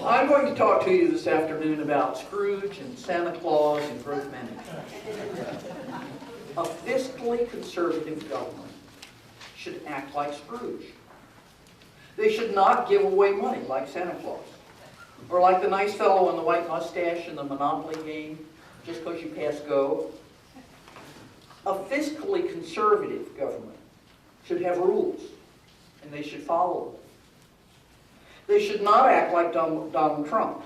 I'm going to talk to you this afternoon about Scrooge and Santa Claus and growth management. A fiscally conservative government should act like Scrooge. They should not give away money like Santa Claus, or like the nice fellow in the white mustache in the Monopoly game, just because you pass go. A fiscally conservative government should have rules, and they should follow them. They should not act like Donald Trump,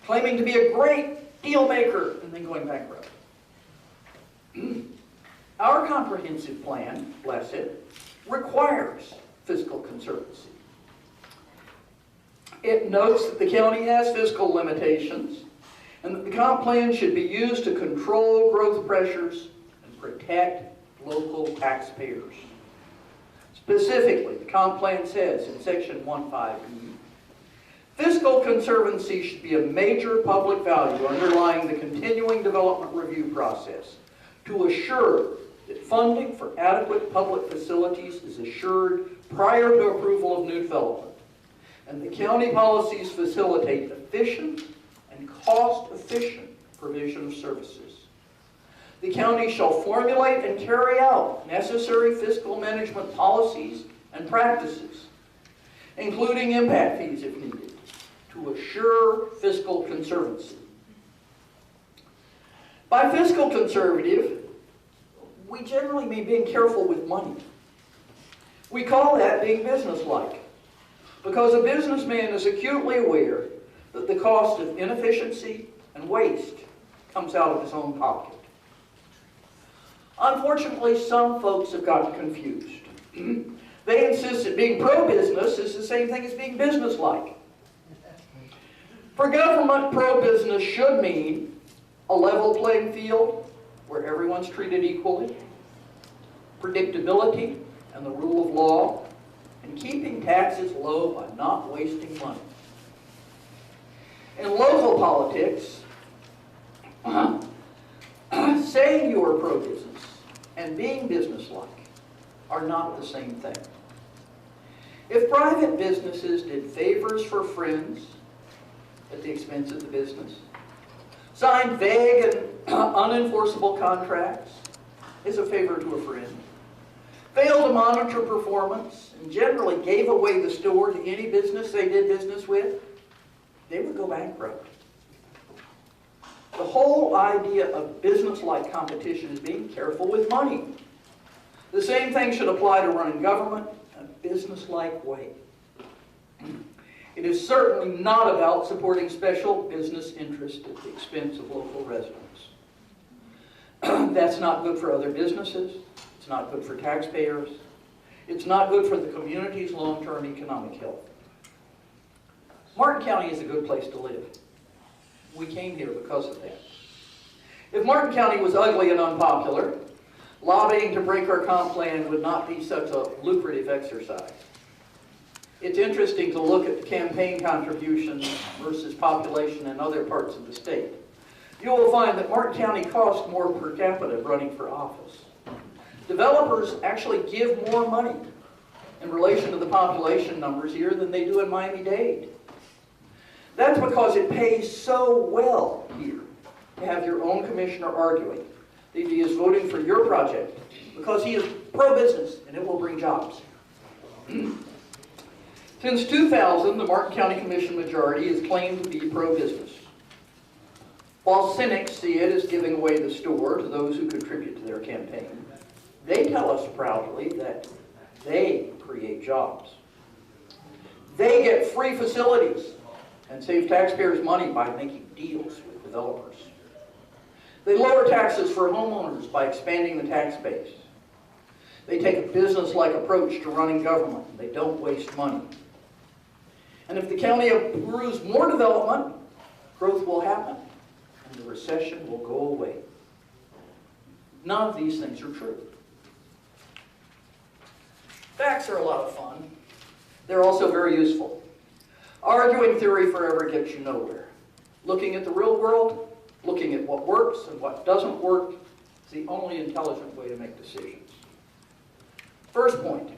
claiming to be a great deal maker and then going bankrupt. Our comprehensive plan, bless it, requires fiscal conservancy. It notes that the county has fiscal limitations and that the comp plan should be used to control growth pressures and protect local taxpayers. Specifically, the comp plan says in section 1.5e, fiscal conservancy should be a major public value underlying the continuing development review process to assure that funding for adequate public facilities is assured prior to approval of new development, and the county policies facilitate efficient and cost-efficient provision of services. The county shall formulate and carry out necessary fiscal management policies and practices, including impact fees if needed, to assure fiscal conservancy. By fiscal conservative, we generally mean being careful with money. We call that being businesslike, because a businessman is acutely aware that the cost of inefficiency and waste comes out of his own pocket. Unfortunately, some folks have gotten confused. They insist that being pro-business is the same thing as being businesslike. For government, pro-business should mean a level playing field where everyone's treated equally, predictability and the rule of law, and keeping taxes low by not wasting money. In local politics, saying you are pro-business and being businesslike are not the same thing. If private businesses did favors for friends at the expense of the business, signed vague and unenforceable contracts as a favor to a friend, failed to monitor performance, and generally gave away the store to any business they did business with, they would go bankrupt. The whole idea of business-like competition is being careful with money. The same thing should apply to running government in a business-like way. It is certainly not about supporting special business interests at the expense of local residents. That's not good for other businesses. It's not good for taxpayers. It's not good for the community's long-term economic health. Martin County is a good place to live. We came here because of that. If Martin County was ugly and unpopular, lobbying to break our comp plan would not be such a lucrative exercise. It's interesting to look at the campaign contributions versus population in other parts of the state. You will find that Martin County costs more per capita running for office. Developers actually give more money in relation to the population numbers here than they do in Miami-Dade. That's because it pays so well here to have your own commissioner arguing that he is voting for your project because he is pro-business and it will bring jobs. Since 2000, the Martin County Commission majority has claimed to be pro-business. While cynics see it as giving away the store to those who contribute to their campaign, they tell us proudly that they create jobs. They get free facilities and save taxpayers money by making deals with developers. They lower taxes for homeowners by expanding the tax base. They take a business-like approach to running government. They don't waste money. And if the county approves more development, growth will happen and the recession will go away. None of these things are true. Facts are a lot of fun. They're also very useful. Arguing theory forever gets you nowhere. Looking at the real world, looking at what works and what doesn't work, is the only intelligent way to make decisions. First point,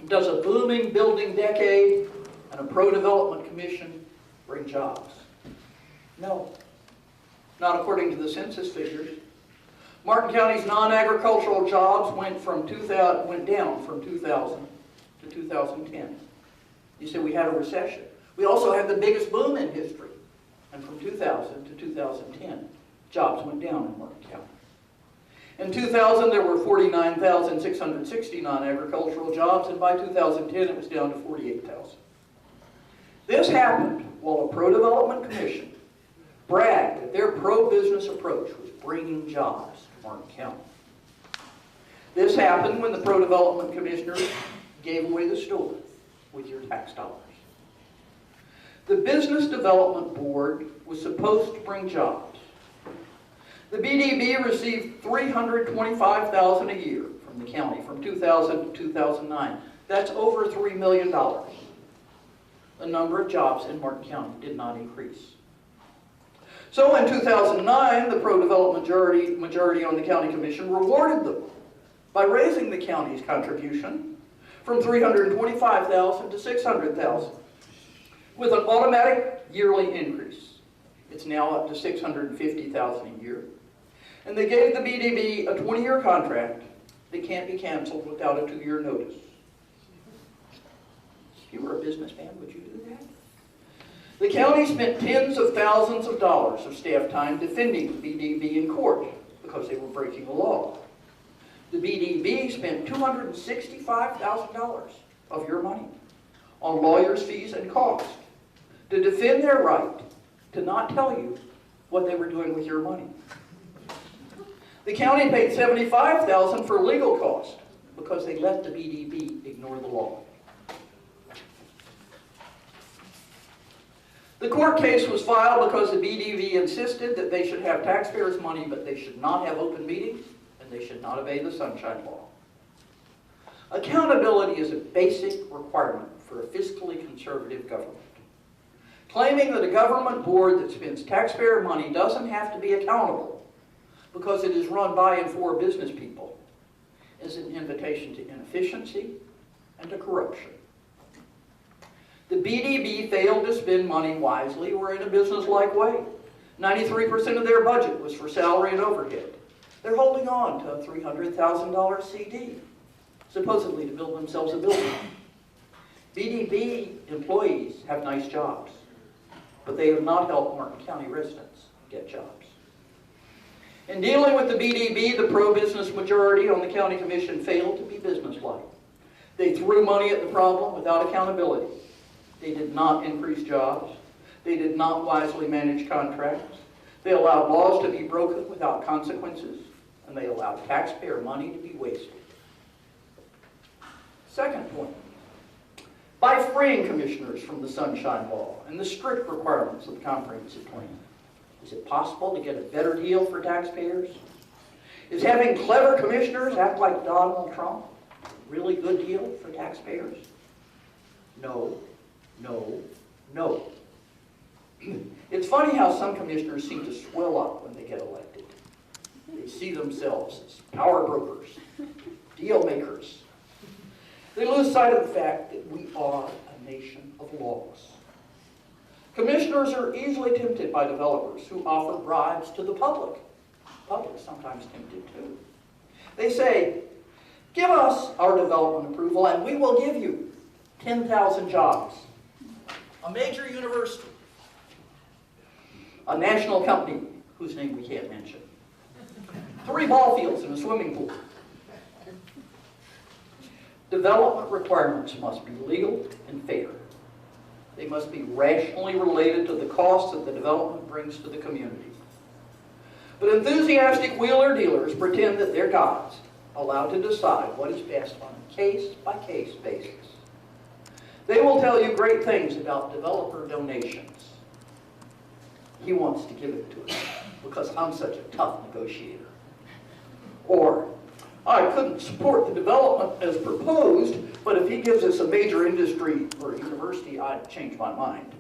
does a booming building decade and a pro-development commission bring jobs? No, not according to the census figures. Martin County's non-agricultural jobs went down from 2000 to 2010. You say we had a recession. We also had the biggest boom in history. And from 2000 to 2010, jobs went down in Martin County. In 2000, there were 49,660 non-agricultural jobs, and by 2010, it was down to 48,000. This happened while a pro-development commission bragged that their pro-business approach was bringing jobs to Martin County. This happened when the pro-development commissioners gave away the store with your tax dollars. The Business Development Board was supposed to bring jobs. The BDB received $325,000 a year from the county from 2000 to 2009. That's over $3 million. The number of jobs in Martin County did not increase. So in 2009, the pro-development majority on the county commission rewarded them by raising the county's contribution from $325,000 to $600,000 with an automatic yearly increase. It's now up to $650,000 a year. And they gave the BDB a 20-year contract that can't be canceled without a 2-year notice. If you were a businessman, would you do that? The county spent tens of thousands of dollars of staff time defending the BDB in court because they were breaking the law. The BDB spent $265,000 of your money on lawyers' fees and costs to defend their right to not tell you what they were doing with your money. The county paid $75,000 for legal costs because they let the BDB ignore the law. The court case was filed because the BDB insisted that they should have taxpayers' money, but they should not have open meetings, and they should not obey the Sunshine Law. Accountability is a basic requirement for a fiscally conservative government. Claiming that a government board that spends taxpayer money doesn't have to be accountable because it is run by and for business people is an invitation to inefficiency and to corruption. The BDB failed to spend money wisely or in a business-like way. 93% of their budget was for salary and overhead. They're holding on to a $300,000 CD, supposedly to build themselves a building. BDB employees have nice jobs, but they have not helped Martin County residents get jobs. In dealing with the BDB, the pro-business majority on the county commission failed to be businesslike. They threw money at the problem without accountability. They did not increase jobs. They did not wisely manage contracts. They allowed laws to be broken without consequences, and they allowed taxpayer money to be wasted. Second point, by freeing commissioners from the Sunshine Law and the strict requirements of the comprehensive plan, is it possible to get a better deal for taxpayers? Is having clever commissioners act like Donald Trump a really good deal for taxpayers? No, no, no. It's funny how some commissioners seem to swell up when they get elected. They see themselves as power brokers, deal makers. They lose sight of the fact that we are a nation of laws. Commissioners are easily tempted by developers who offer bribes to the public. The public is sometimes tempted too. They say, give us our development approval and we will give you 10,000 jobs. A major university. A national company whose name we can't mention. 3 ball fields and a swimming pool. Development requirements must be legal and fair. They must be rationally related to the costs that the development brings to the community. But enthusiastic wheeler-dealers pretend that they're gods, allowed to decide what is best on a case-by-case basis. They will tell you great things about developer donations. He wants to give it to us because I'm such a tough negotiator. Or, I couldn't support the development as proposed, but if he gives us a major industry or a university, I'd change my mind.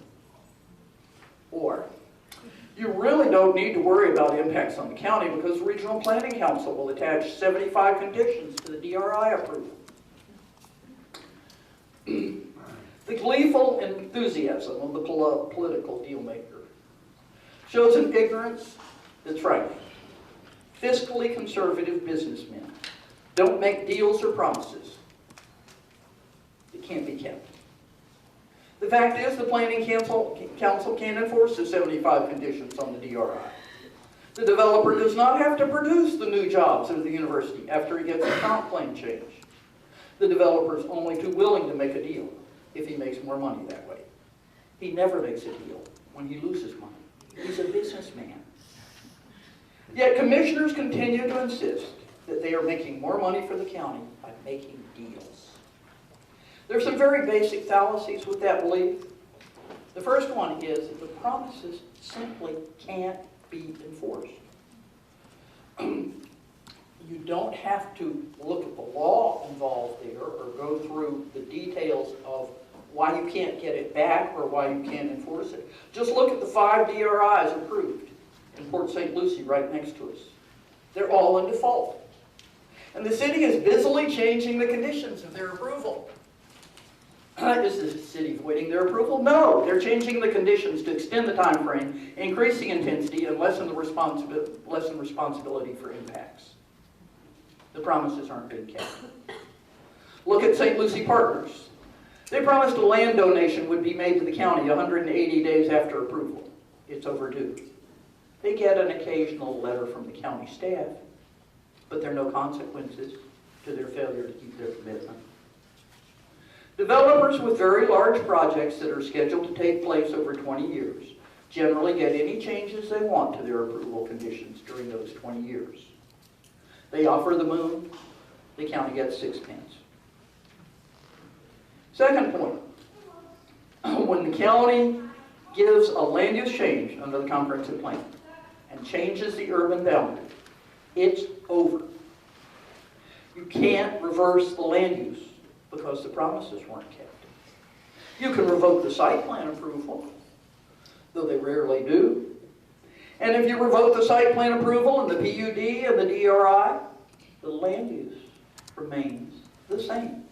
Or, you really don't need to worry about impacts on the county because the Regional Planning Council will attach 75 conditions to the DRI approval. The The gleeful enthusiasm of the political dealmaker shows an ignorance that's frightening. Fiscally conservative businessmen don't make deals or promises that can't be kept. The fact is, the Planning Council can't enforce the 75 conditions on the DRI. The developer does not have to produce the new jobs at the university after he gets a comp plan change. The developer is only too willing to make a deal if he makes more money that way. He never makes a deal when he loses money. He's a businessman. Yet commissioners continue to insist that they are making more money for the county by making deals. There's some very basic fallacies with that belief. The first one is that the promises simply can't be enforced. You don't have to look at the law involved there or go through the details of why you can't get it back or why you can't enforce it. Just look at the 5 DRIs approved in Port St. Lucie right next to us. They're all in default. And the city is busily changing the conditions of their approval. Is the city voiding their approval? No, they're changing the conditions to extend the time frame, increasing intensity, and lessen responsibility for impacts. The promises aren't being kept. Look at St. Lucie Partners. They promised a land donation would be made to the county 180 days after approval. It's overdue. They get an occasional letter from the county staff, but there are no consequences to their failure to keep their commitment. Developers with very large projects that are scheduled to take place over 20 years generally get any changes they want to their approval conditions during those 20 years. They offer the moon, the county gets 6 pence. Second point, when the county gives a land use change under the comprehensive plan and changes the urban boundary, it's over. You can't reverse the land use because the promises weren't kept. You can revoke the site plan approval, though they rarely do. And if you revoke the site plan approval and the PUD and the DRI, the land use remains the same.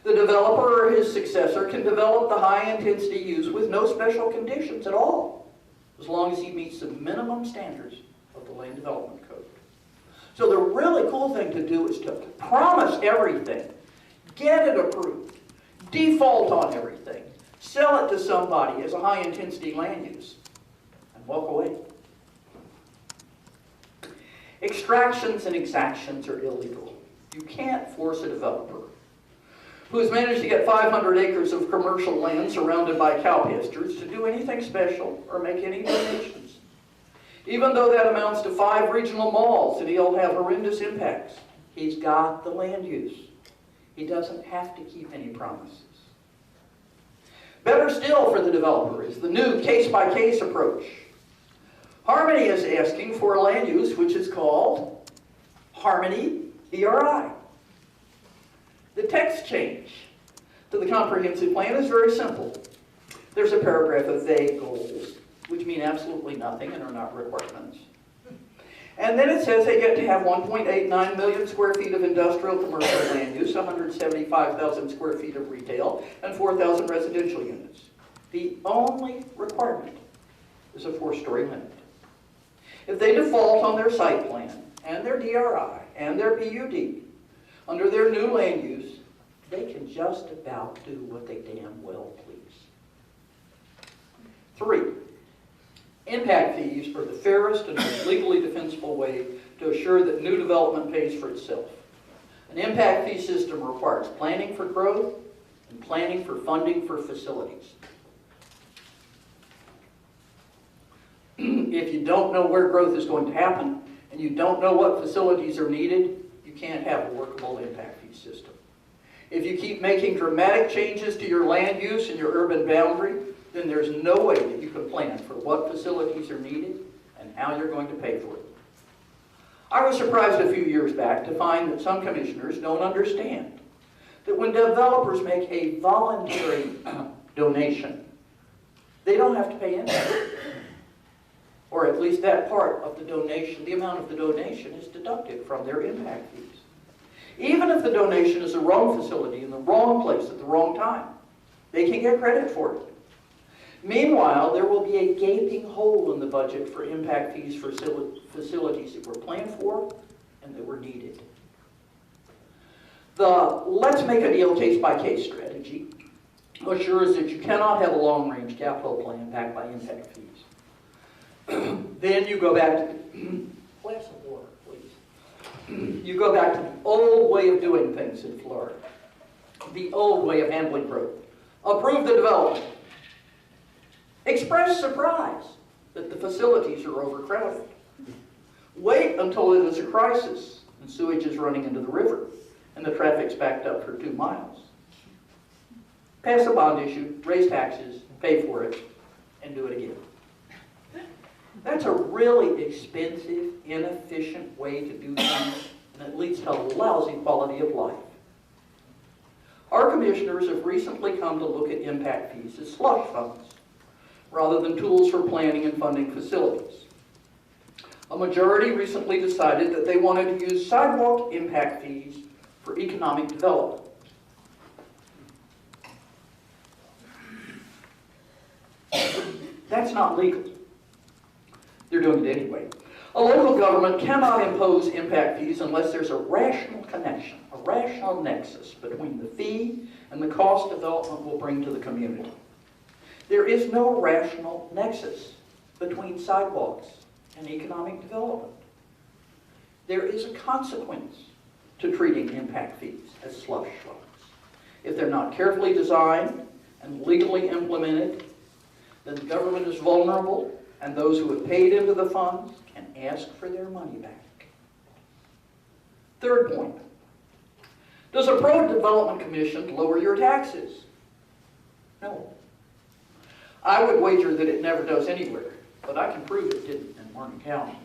The developer or his successor can develop the high-intensity use with no special conditions at all, as long as he meets the minimum standards of the Land Development Code. So the really cool thing to do is to promise everything, get it approved, default on everything, sell it to somebody as a high-intensity land use, and walk away. Extractions and exactions are illegal. You can't force a developer who has managed to get 500 acres of commercial land surrounded by cow pastures to do anything special or make any donations. Even though that amounts to 5 regional malls and he'll have horrendous impacts, he's got the land use. He doesn't have to keep any promises. Better still for the developer is the new case-by-case approach. Harmony is asking for a land use which is called Harmony DRI. The text change to the comprehensive plan is very simple. There's a paragraph of vague goals, which mean absolutely nothing and are not requirements. And then it says they get to have 1.89 million square feet of industrial commercial land use, 175,000 square feet of retail, and 4,000 residential units. The only requirement is a 4-story limit. If they default on their site plan, and their DRI, and their PUD, under their new land use, they can just about do what they damn well please. 3, impact fees are the fairest and most legally defensible way to assure that new development pays for itself. An impact fee system requires planning for growth and planning for funding for facilities. If you don't know where growth is going to happen, and you don't know what facilities are needed, you can't have a workable impact fee system. If you keep making dramatic changes to your land use and your urban boundary, then there's no way that you can plan for what facilities are needed and how you're going to pay for it. I was surprised a few years back to find that some commissioners don't understand that when developers make a voluntary donation, they don't have to pay anything. Or at least that part of the donation, the amount of the donation is deducted from their impact fees. Even if the donation is the wrong facility in the wrong place at the wrong time, they can get credit for it. Meanwhile, there will be a gaping hole in the budget for impact fees for facilities that were planned for and that were needed. The let's make a deal case-by-case strategy assures that you cannot have a long-range capital plan backed by impact fees. Then you go back to glass of water, please. You go back to the old way of doing things in Florida, the old way of handling growth. Approve the development. Express surprise that the facilities are overcrowded. Wait until it is a crisis and sewage is running into the river and the traffic's backed up for 2 miles. Pass a bond issue, raise taxes, pay for it, and do it again. That's a really expensive, inefficient way to do things, and it leads to a lousy quality of life. Our commissioners have recently come to look at impact fees as slush funds, rather than tools for planning and funding facilities. A majority recently decided that they wanted to use sidewalk impact fees for economic development. That's not legal. They're doing it anyway. A local government cannot impose impact fees unless there's a rational connection, a rational nexus between the fee and the cost development will bring to the community. There is no rational nexus between sidewalks and economic development. There is a consequence to treating impact fees as slush funds. If they're not carefully designed and legally implemented, then the government is vulnerable and those who have paid into the funds can ask for their money back. Third point, does a pro-development commission lower your taxes? No. I would wager that it never does anywhere, but I can prove it didn't in Martin County.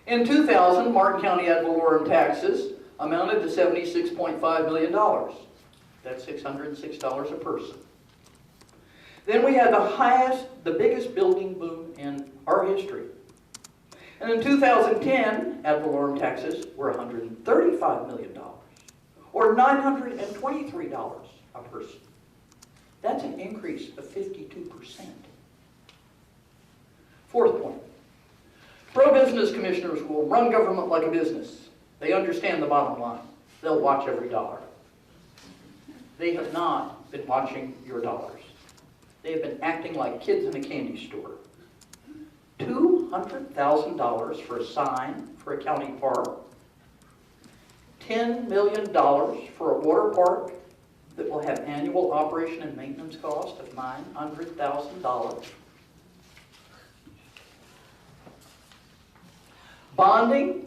In 2000, Martin County ad valorem taxes amounted to $76.5 million. That's $606 a person. Then we had the biggest building boom in our history. And in 2010, ad valorem taxes were $135 million, or $923 a person. That's an increase of 52%. Fourth point, pro-business commissioners will run government like a business. They understand the bottom line. They'll watch every dollar. They have not been watching your dollars. They have been acting like kids in a candy store. $200,000 for a sign for a county park. $10 million for a water park that will have annual operation and maintenance cost of $900,000. Bonding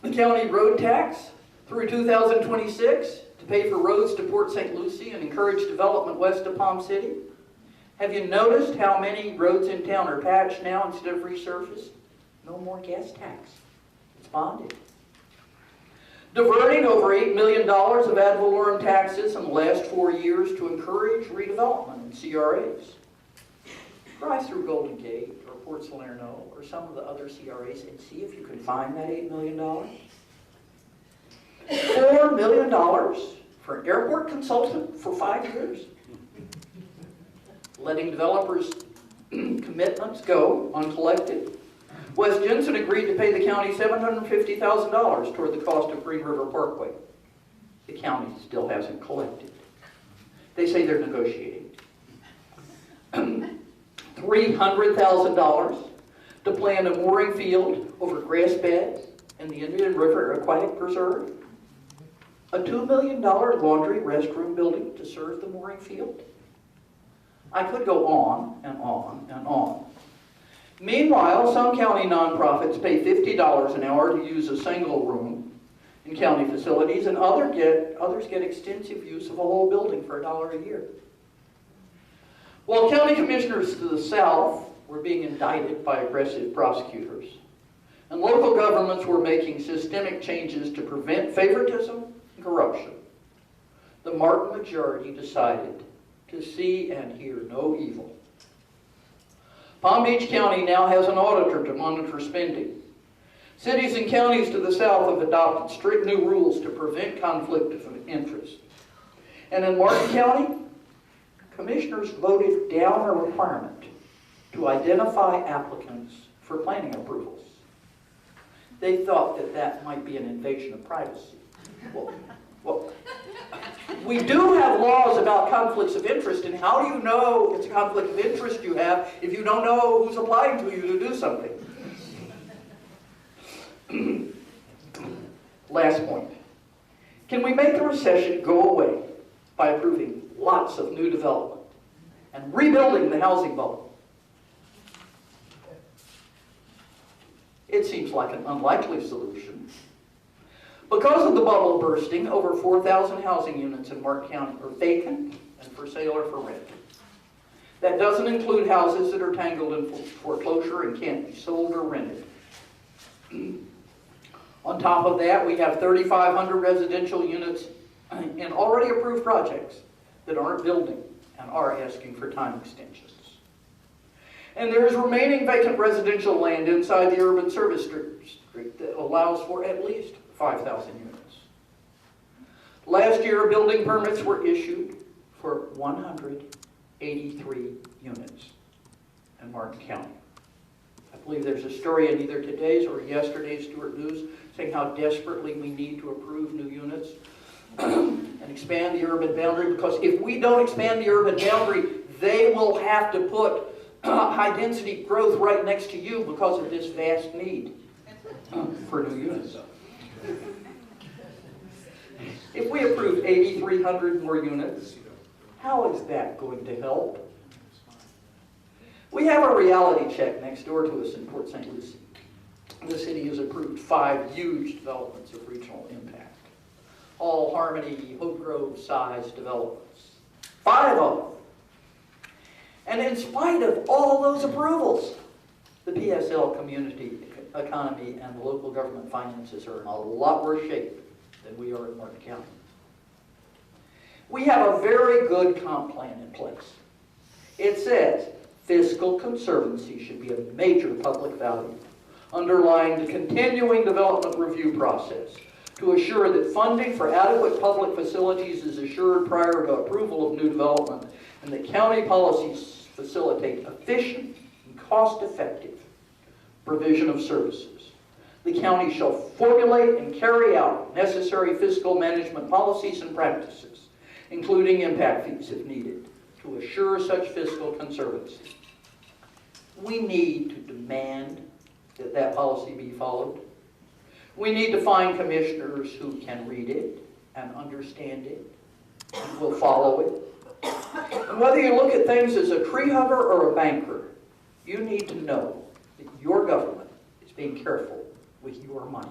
the county road tax through 2026 to pay for roads to Port St. Lucie and encourage development west of Palm City. Have you noticed how many roads in town are patched now instead of resurfaced? No more gas tax. It's bonded. Diverting over $8 million of ad valorem taxes in the last 4 years to encourage redevelopment in CRAs. Drive through Golden Gate or Port Salerno or some of the other CRAs and see if you can find that $8 million. $4 million for an airport consultant for 5 years. Letting developers' commitments go uncollected. West Jensen agreed to pay the county $750,000 toward the cost of Green River Parkway. The county still hasn't collected. They say they're negotiating. $300,000 to plan a mooring field over grass beds in the Indian River Aquatic Preserve. A $2 million laundry restroom building to serve the mooring field. I could go on and on and on. Meanwhile, some county nonprofits pay $50 an hour to use a single room in county facilities, and others get extensive use of a whole building for $1 a year. While county commissioners to the south were being indicted by aggressive prosecutors, and local governments were making systemic changes to prevent favoritism and corruption, the Martin majority decided to see and hear no evil. Palm Beach County now has an auditor to monitor spending. Cities and counties to the south have adopted strict new rules to prevent conflict of interest. And in Martin County, commissioners voted down a requirement to identify applicants for planning approvals. They thought that that might be an invasion of privacy. Well, we do have laws about conflicts of interest, and how do you know it's a conflict of interest you have if you don't know who's applying to you to do something? Last point. Can we make the recession go away by approving lots of new development and rebuilding the housing bubble? It seems like an unlikely solution. Because of the bubble bursting, over 4,000 housing units in Martin County are vacant and for sale or for rent. That doesn't include houses that are tangled in foreclosure and can't be sold or rented. On top of that, we have 3,500 residential units in already approved projects that aren't building and are asking for time extensions. And there is remaining vacant residential land inside the urban service district that allows for at least 5,000 units. Last year, building permits were issued for 183 units in Martin County. I believe there's a story in either today's or yesterday's Stewart News saying how desperately we need to approve new units and expand the urban boundary, because if we don't expand the urban boundary, they will have to put high-density growth right next to you because of this vast need for new units. If we approve 8,300 more units, how is that going to help? We have a reality check next door to us in Port St. Lucie. The city has approved 5 huge developments of regional impact. All Harmony, Hope Grove-sized developments. 5 of them. And in spite of all those approvals, the PSL community economy and the local government finances are in a lot worse shape than we are in Martin County. We have a very good comp plan in place. It says fiscal conservancy should be a major public value, underlying the continuing development review process to assure that funding for adequate public facilities is assured prior to approval of new development, and that county policies facilitate efficient and cost-effective provision of services. The county shall formulate and carry out necessary fiscal management policies and practices, including impact fees if needed, to assure such fiscal conservancy. We need to demand that that policy be followed. We need to find commissioners who can read it and understand it and will follow it. And whether you look at things as a tree hugger or a banker, you need to know that your government is being careful with your money.